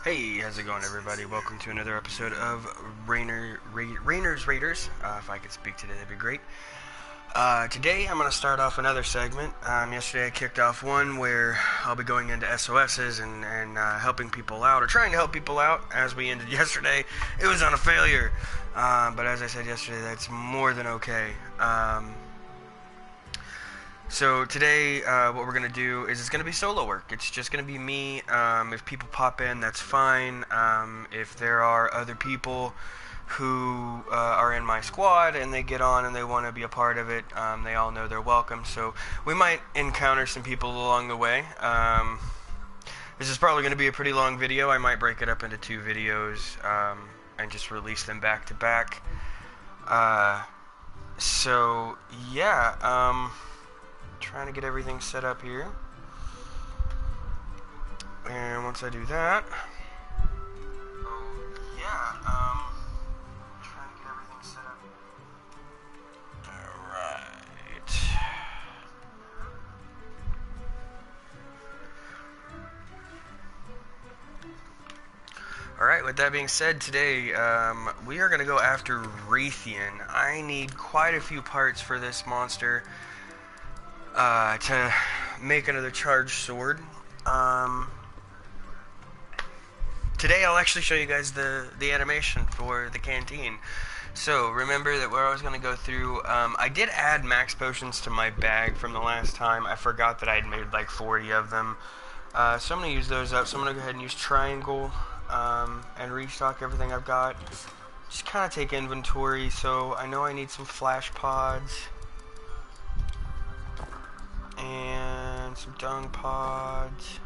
Hey, how's it going, everybody? Welcome to another episode of Rayners Raiders. If I could speak today, that'd be great. Today, I'm going to start off another segment. Yesterday, I kicked off one where I'll be going into SOSs and helping people out, or trying to help people out. As we ended yesterday, it was on a failure. But as I said yesterday, that's more than okay. So today, what we're going to do is it's going to be solo work. It's just going to be me. If people pop in, that's fine. If there are other people who are in my squad and they get on and they want to be a part of it, they all know they're welcome. So we might encounter some people along the way. This is probably going to be a pretty long video. I might break it up into two videos and just release them back to back. So, yeah. Trying to get everything set up here, and once I do that, trying to get everything set up. Alright, with that being said, today we are going to go after Rathian. I need quite a few parts for this monster to make another charged sword. Today I'll actually show you guys the animation for the canteen. So remember that where I was going to go through, I did add max potions to my bag from the last time. I forgot that I'd made like 40 of them. So I'm going to use those up. So I'm going to go ahead and use triangle and restock everything I've got. Just kind of take inventory. So I know I need some flash pods. And some dung pods.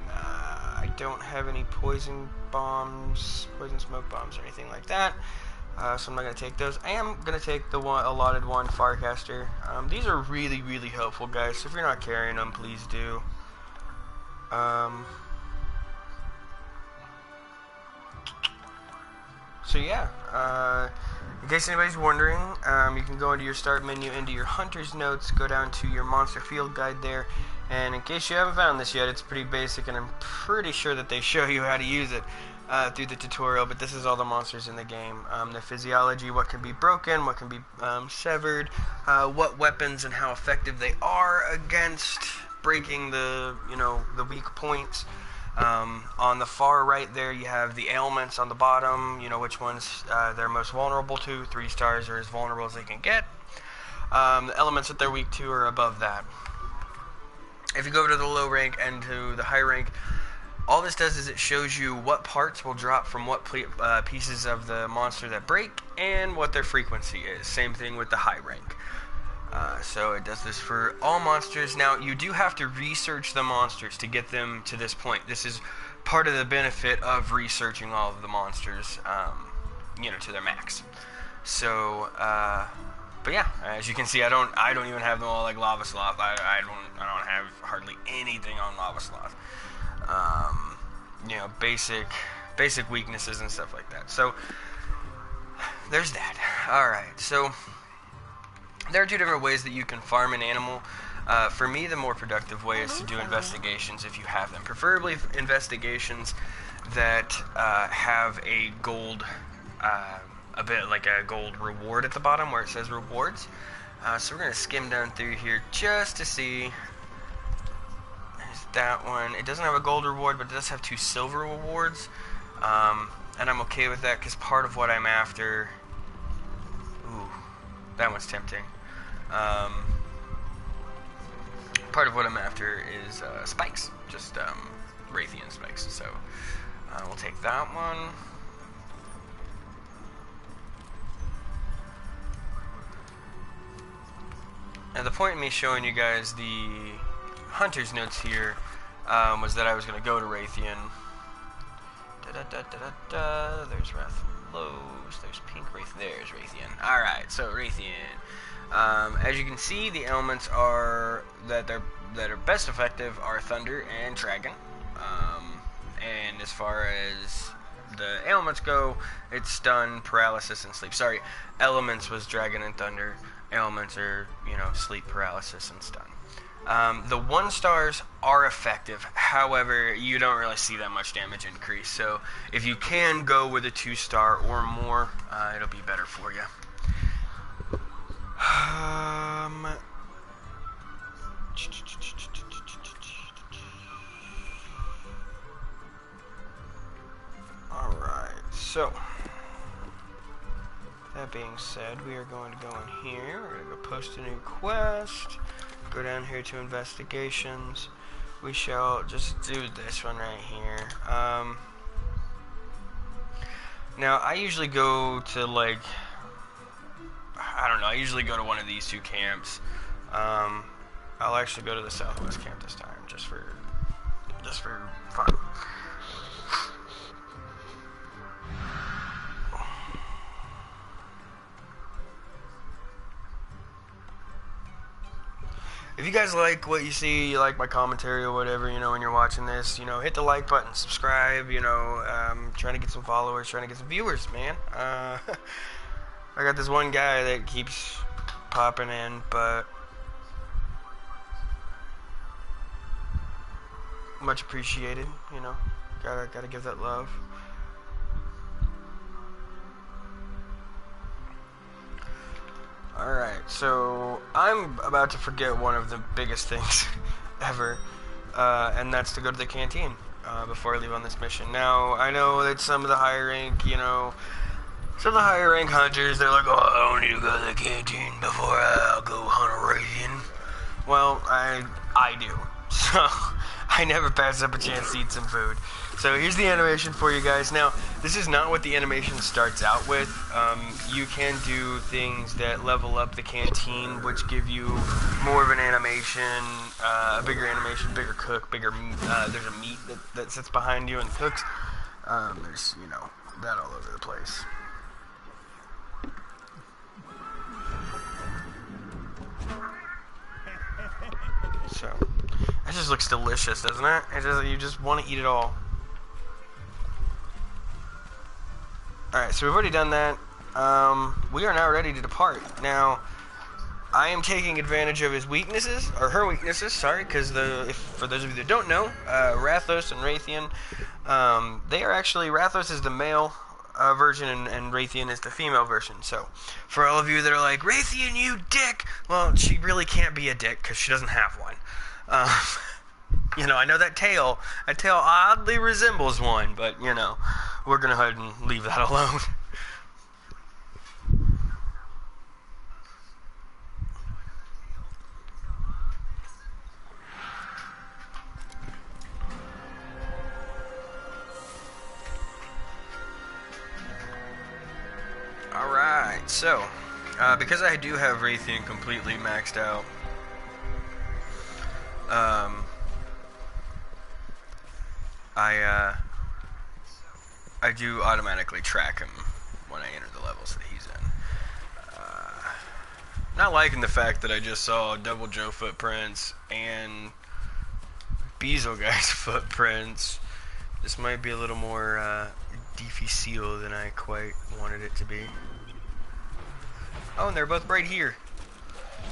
I don't have any poison bombs, poison smoke bombs, or anything like that. So I'm not going to take those. I am going to take the allotted one, Farcaster. These are really, really helpful, guys. So if you're not carrying them, please do. So yeah, in case anybody's wondering, you can go into your start menu, into your hunter's notes, go down to your monster field guide there, and in case you haven't found this yet, it's pretty basic, and I'm pretty sure that they show you how to use it through the tutorial, but this is all the monsters in the game. The physiology, what can be broken, what can be severed, what weapons and how effective they are against breaking the weak points. On the far right there, you have the ailments on the bottom, which ones they're most vulnerable to. 3 stars are as vulnerable as they can get. The elements that they're weak to are above that. If you go to the low rank and to the high rank, all this does is it shows you what parts will drop from what pieces of the monster that break and what their frequency is. Same thing with the high rank. So it does this for all monsters. Now, you do have to research the monsters to get them to this point. This is part of the benefit of researching all of the monsters, to their max. So, but yeah, as you can see, I don't even have them all like Lava Sloth. I don't have hardly anything on Lava Sloth. Basic weaknesses and stuff like that. So, there's that. Alright, so there are 2 different ways that you can farm an animal. For me, the more productive way is to do investigations if you have them. Preferably investigations that have a gold, a bit like a gold reward at the bottom where it says rewards. So we're going to skim down through here just to see. There's that one. It doesn't have a gold reward, but it does have 2 silver rewards. And I'm okay with that because part of what I'm after... Ooh, that one's tempting. Part of what I'm after is spikes, just Rathian spikes. So we'll take that one. And the point in me showing you guys the hunter's notes here was that I was going to go to Rathian. There's Rathalos, there's Pink Wraith, there's Rathian. Alright, so Rathian. As you can see, the elements are that are best effective are Thunder and Dragon. And as far as the ailments go, it's Stun, Paralysis, and Sleep. Sorry, elements was Dragon and Thunder. ailments or, you know, sleep paralysis and stun. The 1-stars are effective, however, you don't really see that much damage increase. So if you can go with a 2-star or more, it'll be better for you. Alright, so that being said, we are going to go in here. We're going to go post a new quest. Go down here to investigations. We shall just do this one right here. Now, I usually go to, like, I don't know, I usually go to one of these 2 camps. I'll actually go to the southwest camp this time, just for fun. If you guys like what you see, you like my commentary or whatever, you know, when you're watching this, you know, hit the like button, subscribe, you know, trying to get some followers, trying to get some viewers, man. I got this one guy that keeps popping in, but much appreciated, you know, gotta give that love. Alright, so I'm about to forget one of the biggest things ever, and that's to go to the canteen before I leave on this mission. Now, I know that some of the higher rank, you know, some of the higher rank hunters, they're like, oh, I don't need to go to the canteen before I go hunt a Rathian. Well, I do, so I never pass up a chance to eat some food. So here's the animation for you guys. Now, this is not what the animation starts out with. You can do things that level up the canteen, which give you more of an animation, a bigger animation, bigger cook, bigger, there's a meat that sits behind you and cooks. There's, you know, that all over the place. So, that just looks delicious, doesn't it? You just want to eat it all. Alright, so we've already done that. We are now ready to depart. Now, I am taking advantage of his weaknesses, or her weaknesses, sorry, because for those of you that don't know, Rathos and Rathian, they are actually, Rathos is the male version and Rathian is the female version. So, for all of you that are like, Rathian, you dick! Well, she really can't be a dick, because she doesn't have one. You know, I know that tail oddly resembles one, but, you know, we're going to go ahead and leave that alone. Alright, so, because I do have Rathian completely maxed out, I do automatically track him when I enter the levels that he's in. Not liking the fact that I just saw Double Joe footprints and Beezle guy's footprints. This might be a little more difficile than I quite wanted it to be. Oh, and they're both right here.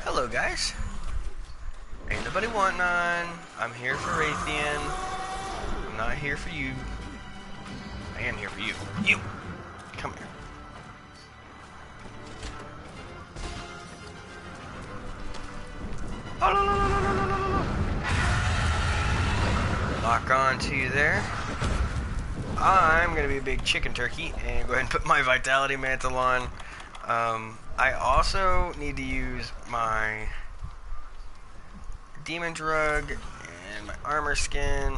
Hello, guys. Ain't nobody wanting none. I'm here for Rathian. I'm not here for you. I am here for you. You! Come here. Oh, no, no, no, no, no, no, no, no. Lock on to you there. I'm going to be a big chicken turkey and go ahead and put my Vitality Mantle on. I also need to use my Demon Drug and my Armor Skin.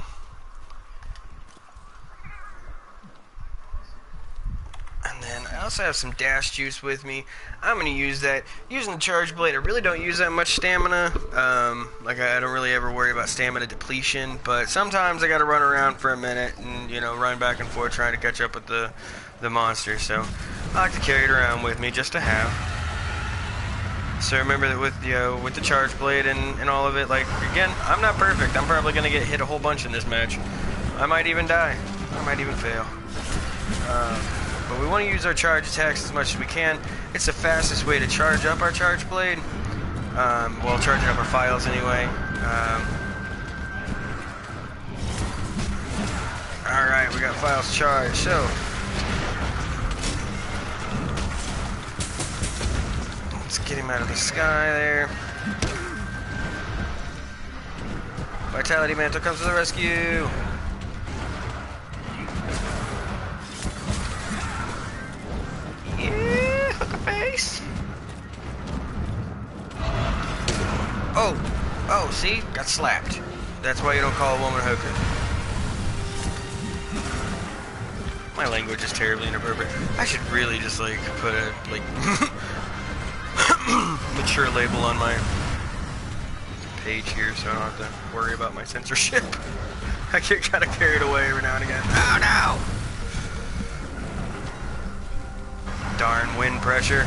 And then I also have some Dash Juice with me. I'm going to use that. Using the Charge Blade, I really don't use that much stamina. I don't really ever worry about stamina depletion. But sometimes I got to run around for a minute and, you know, run back and forth trying to catch up with the monster. So I like to carry it around with me just to have. So remember that with the Charge Blade and all of it, like, again, I'm not perfect. I'm probably going to get hit a whole bunch in this match. I might even die. I might even fail. but we want to use our charge attacks as much as we can. It's the fastest way to charge up our charge blade. Well, charging up our files anyway. Alright, we got files charged, so let's get him out of the sky there. Vitality Mantle comes to the rescue. Yeah, hook a face. Oh, see? Got slapped. That's why you don't call a woman a hooker. My language is terribly inappropriate. I should really just, like, put a, like, mature label on my page here so I don't have to worry about my censorship. I get kind of carried away every now and again. Oh, no! Darn wind pressure.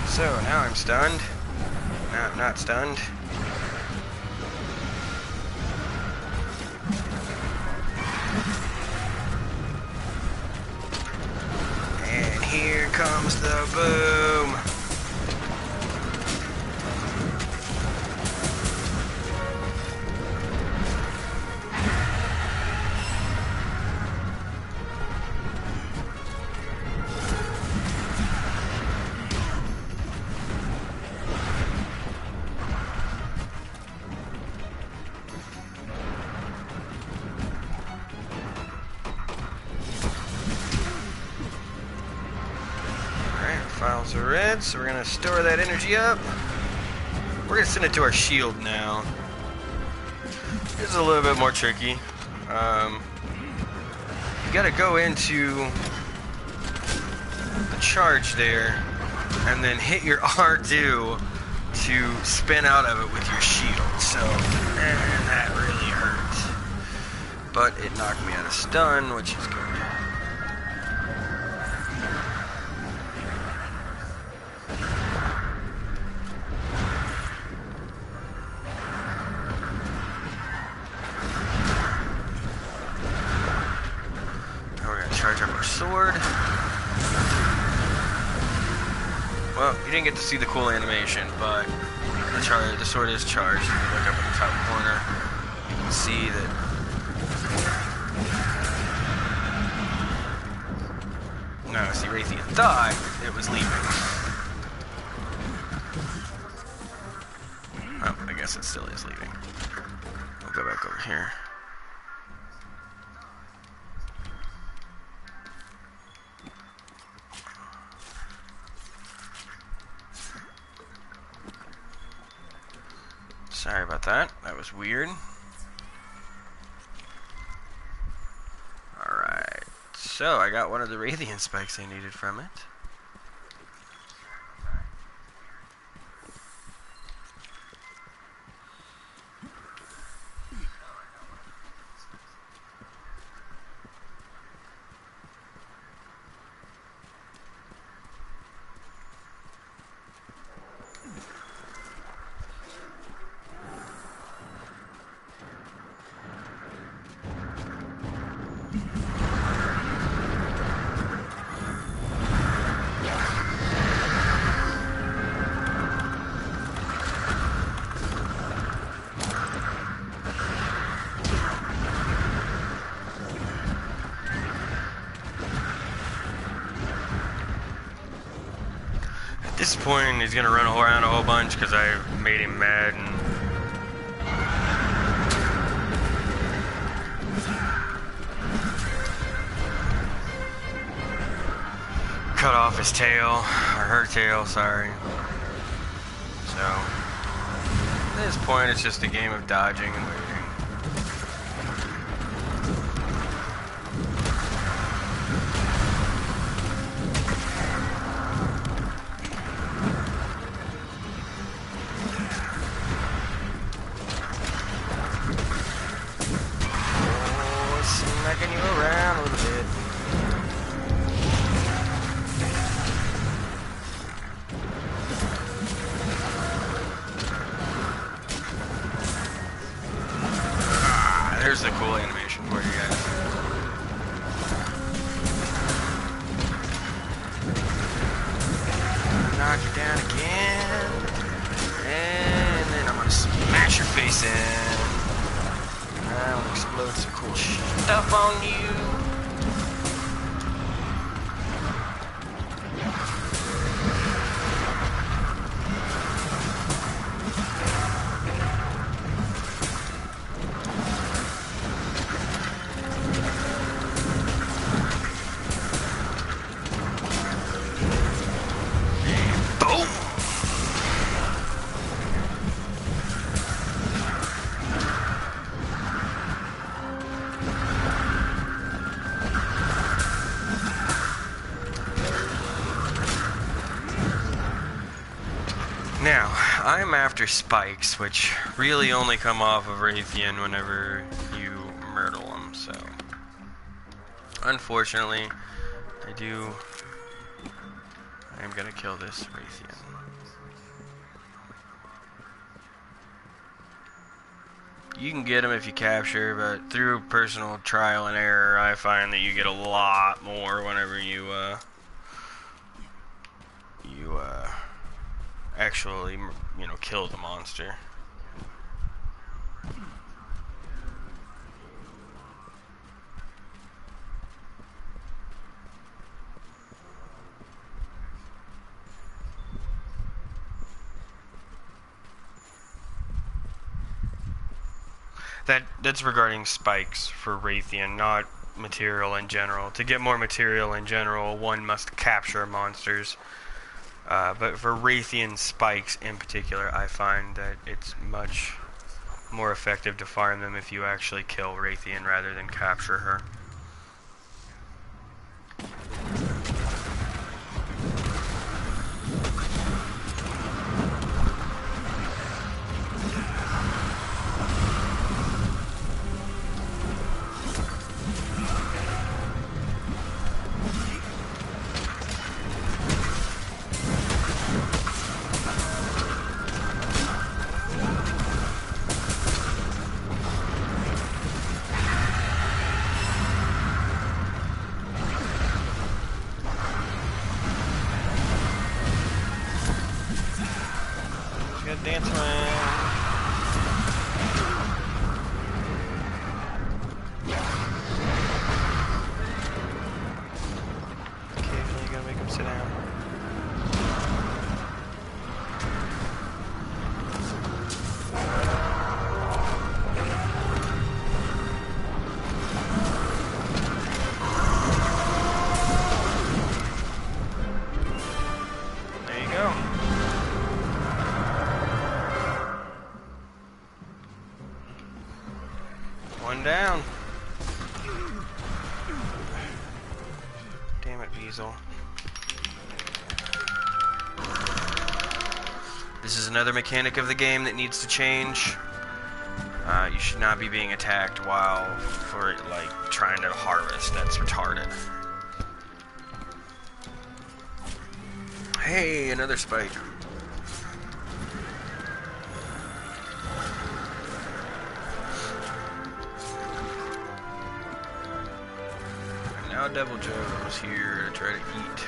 So, now I'm stunned. No, I'm not stunned. And here comes the boom. Files are red, so we're going to store that energy up. We're going to send it to our shield now. This is a little bit more tricky. You got to go into the charge there and then hit your R2 to spin out of it with your shield. So, that really hurt. But it knocked me out of stun, which is good. Charge up our sword. Well, you didn't get to see the cool animation, but the sword is charged. If you look up in the top corner, you can see that no, see, Rathian thought it was leaving. Oh, I guess it still is leaving. We'll go back over here. Sorry about that. That was weird. Alright. So, I got one of the Rathian spikes I needed from it. At this point, he's gonna run around a whole bunch because I made him mad and cut off his tail, or her tail, sorry. So, at this point, it's just a game of dodging and waiting. Smacking you around a little bit. There's the cool animation for you guys. Knock you down again. And then I'm gonna smash your face in. I'll explode some cool stuff on you. Now, I'm after spikes, which really only come off of Rathian whenever you myrtle them, so... Unfortunately, I'm gonna kill this Rathian. You can get him if you capture, but through personal trial and error, I find that you get a lot more whenever you actually, you know, kill the monster. That's regarding spikes for Rathian, not material in general. To get more material in general, one must capture monsters. But for Rathian spikes in particular, I find that it's much more effective to farm them if you actually kill Rathian rather than capture her. Dance around. Occasionally you gotta make him sit down. There you go. One down. Damn it, Weasel. This is another mechanic of the game that needs to change. You should not be being attacked while trying to harvest. That's retarded. Hey, another spike. Now Devil Joe's here to try to eat.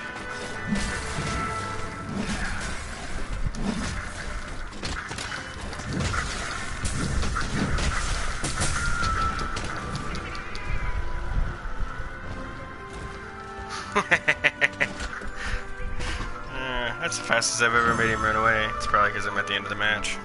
That's the fastest I've ever made him run away. It's probably because I'm at the end of the match.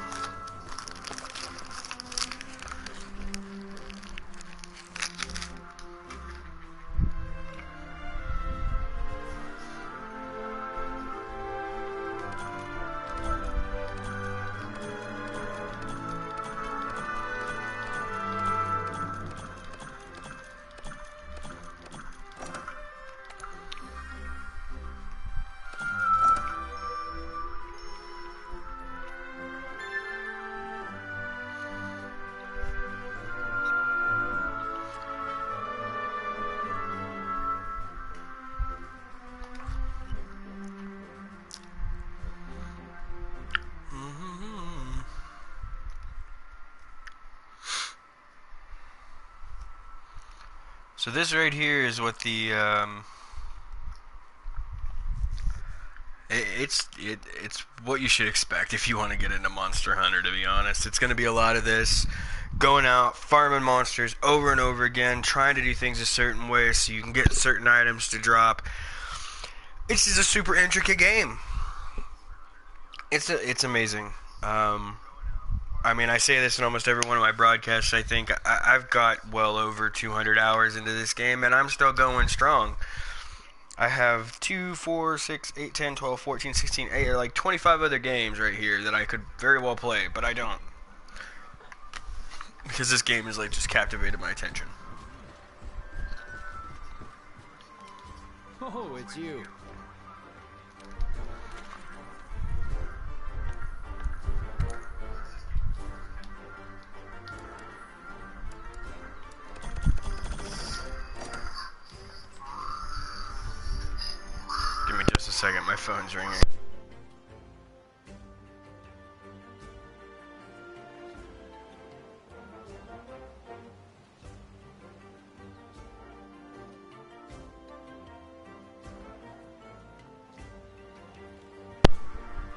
So this right here is what the it's what you should expect if you want to get into Monster Hunter. To be honest, it's going to be a lot of this, going out farming monsters over and over again, trying to do things a certain way so you can get certain items to drop. It's just a super intricate game. It's amazing. I mean, I say this in almost every one of my broadcasts. I think I've got well over 200 hours into this game, and I'm still going strong. I have 2, 4, 6, 8, 10, 12, 14, 16, 8, or like 25 other games right here that I could very well play, but I don't. Because this game has like just captivated my attention. Oh, it's you. Give me just a second, my phone's ringing.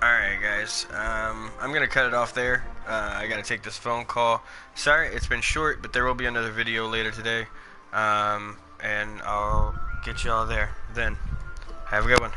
Alright guys, I'm gonna cut it off there. I gotta take this phone call. Sorry, it's been short, but there will be another video later today. And I'll get y'all there then. Have a good one.